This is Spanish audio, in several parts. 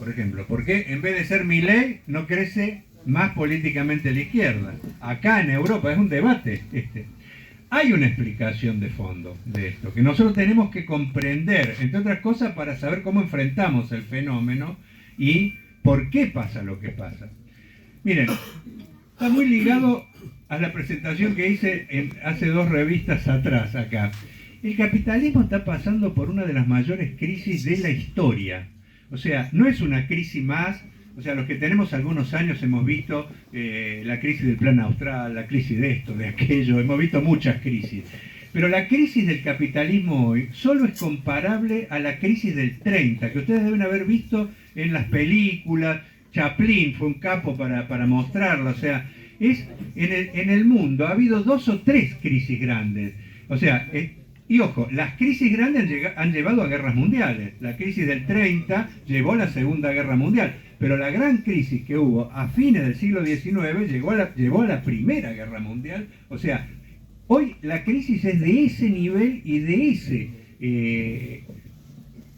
por ejemplo. ¿Por qué en vez de ser Milei no crece más políticamente la izquierda? Acá en Europa es un debate este. Hay una explicación de fondo de esto, que nosotros tenemos que comprender, entre otras cosas, para saber cómo enfrentamos el fenómeno y por qué pasa lo que pasa. Miren, está muy ligado a la presentación que hice hace 2 revistas atrás acá. El capitalismo está pasando por una de las mayores crisis de la historia. O sea, no es una crisis más. O sea, los que tenemos algunos años hemos visto la crisis del Plan Austral, la crisis de esto, de aquello, hemos visto muchas crisis. Pero la crisis del capitalismo hoy solo es comparable a la crisis del 30, que ustedes deben haber visto en las películas. Chaplin fue un capo para mostrarla. O sea, en el mundo ha habido 2 o 3 crisis grandes. O sea, y ojo, las crisis grandes han llevado a guerras mundiales. La crisis del 30 llevó a la Segunda Guerra Mundial. Pero la gran crisis que hubo a fines del siglo XIX llevó a la Primera Guerra Mundial. O sea, hoy la crisis es de ese nivel y de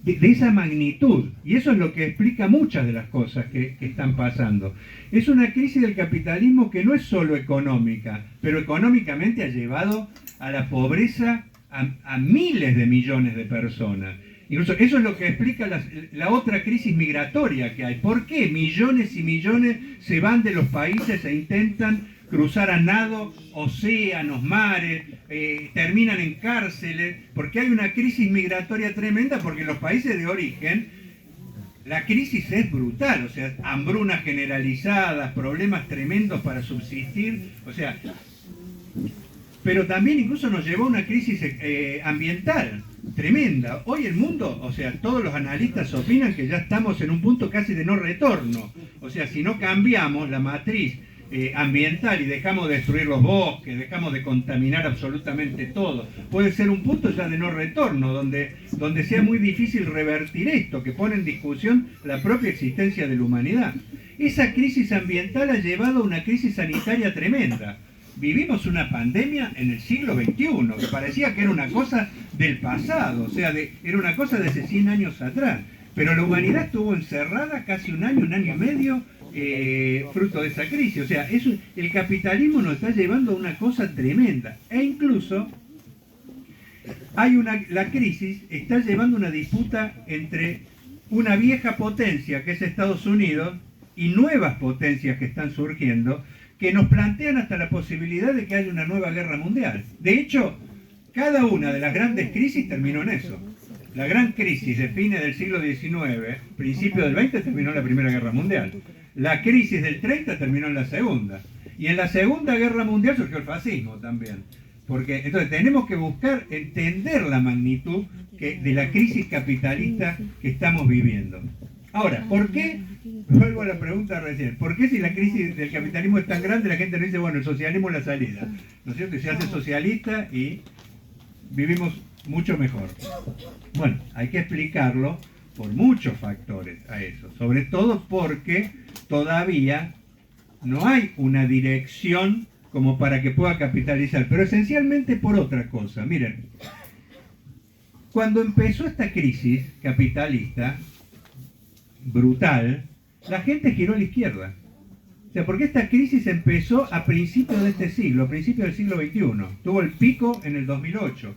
esa magnitud. Y eso es lo que explica muchas de las cosas que están pasando. Es una crisis del capitalismo que no es solo económica, pero económicamente ha llevado a la pobreza a miles de millones de personas. Incluso eso es lo que explica la otra crisis migratoria que hay. ¿Por qué millones y millones se van de los países e intentan cruzar a nado océanos, mares, terminan en cárceles? Porque hay una crisis migratoria tremenda, porque en los países de origen la crisis es brutal. O sea, hambrunas generalizadas, problemas tremendos para subsistir. O sea, pero también incluso nos llevó a una crisis ambiental tremenda. Hoy el mundo, o sea, todos los analistas opinan que ya estamos en un punto casi de no retorno. O sea, si no cambiamos la matriz ambiental y dejamos de destruir los bosques, dejamos de contaminar absolutamente todo, puede ser un punto ya de no retorno, donde sea muy difícil revertir esto, que pone en discusión la propia existencia de la humanidad. Esa crisis ambiental ha llevado a una crisis sanitaria tremenda. Vivimos una pandemia en el siglo XXI, que parecía que era una cosa del pasado, o sea, era una cosa de hace 100 años atrás. Pero la humanidad estuvo encerrada casi un año y medio, fruto de esa crisis. O sea, el capitalismo nos está llevando a una cosa tremenda. E incluso la crisis está llevando una disputa entre una vieja potencia, que es Estados Unidos, y nuevas potencias que están surgiendo, que nos plantean hasta la posibilidad de que haya una nueva guerra mundial. De hecho, cada una de las grandes crisis terminó en eso. La gran crisis de fines del siglo XIX, principio del XX, terminó en la Primera Guerra Mundial. La crisis del 30 terminó en la Segunda. Y en la Segunda Guerra Mundial surgió el fascismo también. Porque entonces tenemos que buscar entender la magnitud de la crisis capitalista que estamos viviendo. Ahora, ¿por qué? Vuelvo a la pregunta recién. ¿Por qué si la crisis del capitalismo es tan grande la gente no dice, bueno, el socialismo es la salida? ¿No es cierto? Y se hace socialista y vivimos mucho mejor. Bueno, hay que explicarlo por muchos factores a eso. Sobre todo porque todavía no hay una dirección como para que pueda capitalizar. Pero esencialmente por otra cosa. Miren, cuando empezó esta crisis capitalista brutal, la gente giró a la izquierda. O sea, porque esta crisis empezó a principios de este siglo, a principios del siglo XXI. Tuvo el pico en el 2008.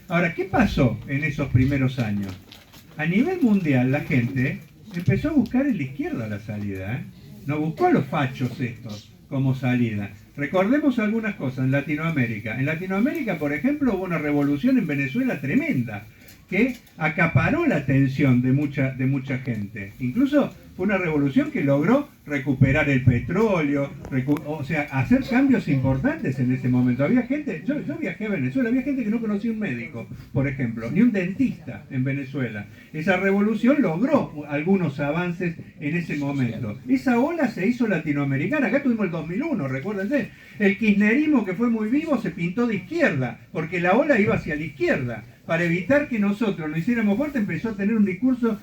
Ahora, ¿qué pasó en esos primeros años? A nivel mundial, la gente empezó a buscar en la izquierda la salida. No buscó a los fachos estos como salida. Recordemos algunas cosas en Latinoamérica. En Latinoamérica, por ejemplo, hubo una revolución en Venezuela tremenda, que acaparó la atención de mucha gente. Incluso fue una revolución que logró recuperar el petróleo, o sea, hacer cambios importantes en ese momento. Había gente, yo viajé a Venezuela, había gente que no conocía un médico, por ejemplo, ni un dentista en Venezuela. Esa revolución logró algunos avances en ese momento. Esa ola se hizo latinoamericana. Acá tuvimos el 2001, recuérdense. El kirchnerismo, que fue muy vivo, se pintó de izquierda, porque la ola iba hacia la izquierda. Para evitar que nosotros lo hiciéramos fuerte, empezó a tener un discurso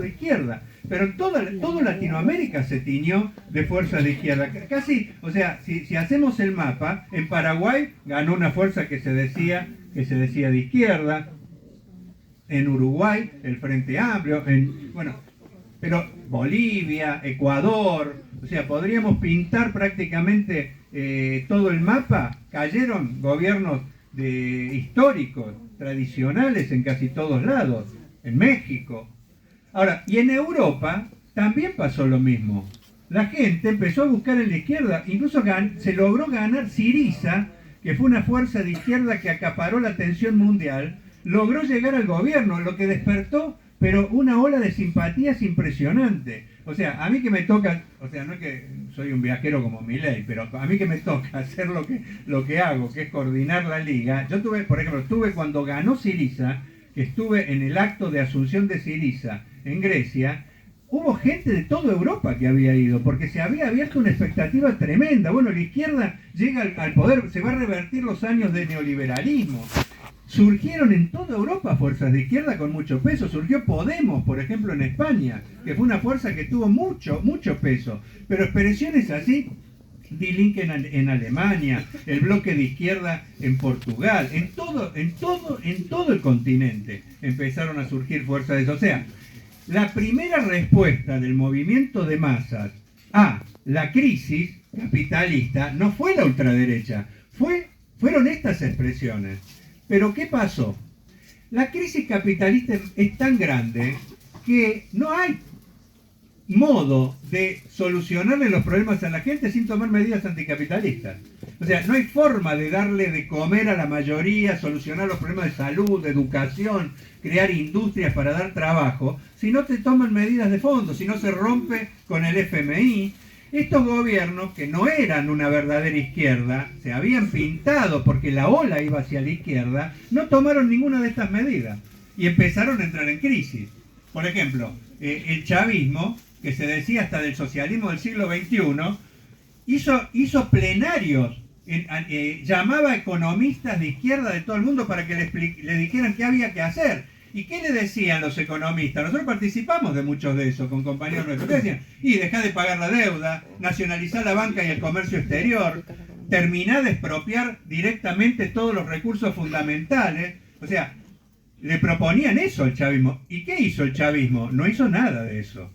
de izquierda. Pero en toda Latinoamérica se tiñó de fuerza de izquierda. Casi, o sea, si hacemos el mapa, en Paraguay ganó una fuerza que se decía de izquierda. En Uruguay, el Frente Amplio. Bueno, pero Bolivia, Ecuador, o sea, podríamos pintar prácticamente todo el mapa. Cayeron gobiernos históricos, tradicionales en casi todos lados, en México. Ahora, y en Europa también pasó lo mismo. La gente empezó a buscar en la izquierda, incluso se logró ganar Syriza, que fue una fuerza de izquierda que acaparó la atención mundial, logró llegar al gobierno, lo que despertó, pero una ola de simpatías impresionante. O sea, a mí que me toca, o sea, no es que soy un viajero como Milei, pero a mí que me toca hacer lo que hago, que es coordinar la liga. Yo tuve, por ejemplo, cuando ganó Syriza, que estuve en el acto de asunción de Syriza en Grecia, hubo gente de toda Europa que había ido, porque se había abierto una expectativa tremenda. Bueno, la izquierda llega al poder, se va a revertir los años de neoliberalismo. Surgieron en toda Europa fuerzas de izquierda con mucho peso. Surgió Podemos, por ejemplo, en España, que fue una fuerza que tuvo mucho peso. Pero expresiones así, Die Linke en Alemania, el bloque de izquierda en Portugal, en todo el continente empezaron a surgir fuerzas de eso. O sea, la primera respuesta del movimiento de masas a la crisis capitalista no fue la ultraderecha, fueron estas expresiones. Pero ¿qué pasó? La crisis capitalista es tan grande que no hay modo de solucionarle los problemas a la gente sin tomar medidas anticapitalistas. O sea, no hay forma de darle de comer a la mayoría, solucionar los problemas de salud, de educación, crear industrias para dar trabajo, si no te toman medidas de fondo, si no se rompe con el FMI. Estos gobiernos, que no eran una verdadera izquierda, se habían pintado porque la ola iba hacia la izquierda, no tomaron ninguna de estas medidas y empezaron a entrar en crisis. Por ejemplo, el chavismo, que se decía hasta del socialismo del siglo XXI, hizo plenarios, llamaba a economistas de izquierda de todo el mundo para que le dijeran qué había que hacer. ¿Y qué le decían los economistas? Nosotros participamos de muchos de esos con compañeros nuestros. ¿Qué decían? Y dejá de pagar la deuda, nacionalizar la banca y el comercio exterior, terminá de expropiar directamente todos los recursos fundamentales. O sea, le proponían eso al chavismo. ¿Y qué hizo el chavismo? No hizo nada de eso.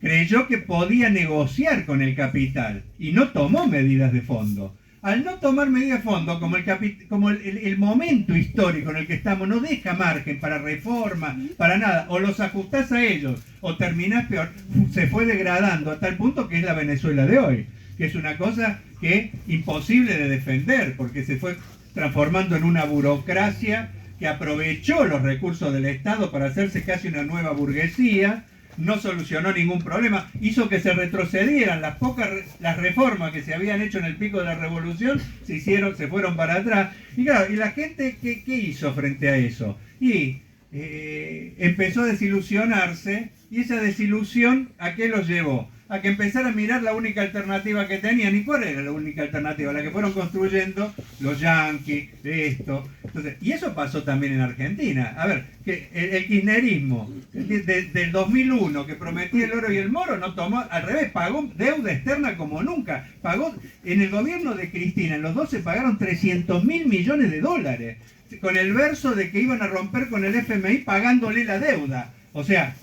Creyó que podía negociar con el capital y no tomó medidas de fondo. Al no tomar medidas de fondo, como el momento histórico en el que estamos no deja margen para reforma, para nada, o los ajustás a ellos o terminás peor, se fue degradando a tal punto que es la Venezuela de hoy, que es una cosa que es imposible de defender, porque se fue transformando en una burocracia que aprovechó los recursos del Estado para hacerse casi una nueva burguesía. No solucionó ningún problema, hizo que se retrocedieran las reformas que se habían hecho en el pico de la revolución, se fueron para atrás. Y claro, ¿y la gente qué hizo frente a eso? Y empezó a desilusionarse, y esa desilusión, ¿a qué los llevó? A que empezara a mirar la única alternativa que tenían. ¿Y cuál era la única alternativa? La que fueron construyendo los yanquis, esto. Entonces, y eso pasó también en Argentina. A ver, que el kirchnerismo del 2001, que prometía el oro y el moro, no tomó, al revés, pagó deuda externa como nunca. Pagó, en el gobierno de Cristina, en los 12 pagaron 300.000 millones de dólares, con el verso de que iban a romper con el FMI pagándole la deuda. O sea,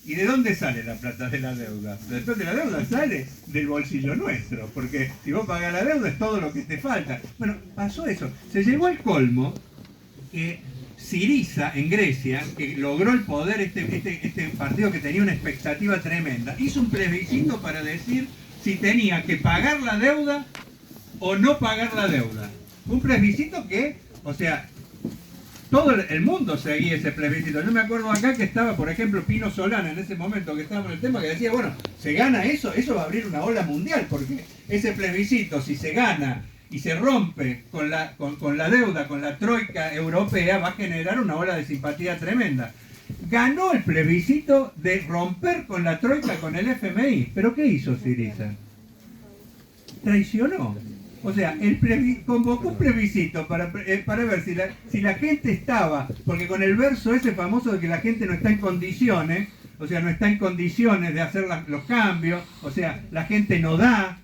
¿y de dónde sale la plata de la deuda? Después de la deuda sale del bolsillo nuestro, porque si vos pagás la deuda es todo lo que te falta. Bueno, pasó eso. Se llegó al colmo que Syriza en Grecia, que logró el poder, este partido que tenía una expectativa tremenda, hizo un plebiscito para decir si tenía que pagar la deuda o no pagar la deuda. Un plebiscito que, o sea, todo el mundo seguía ese plebiscito. Yo me acuerdo acá que estaba, por ejemplo, Pino Solana en ese momento que estaba en el tema, que decía, bueno, se gana eso va a abrir una ola mundial, porque ese plebiscito, si se gana y se rompe con la deuda, con la troika europea, va a generar una ola de simpatía tremenda. Ganó el plebiscito de romper con la troika, con el FMI. ¿Pero qué hizo Syriza? Traicionó. O sea, convocó un plebiscito para ver si la gente estaba, porque con el verso ese famoso de que la gente no está en condiciones, o sea, no está en condiciones de hacer los cambios, o sea, la gente no da,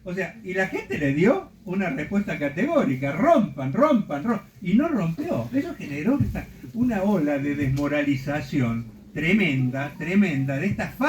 o sea, y la gente le dio una respuesta categórica, rompan, y no rompió. Eso generó una ola de desmoralización tremenda, tremenda, de esta falta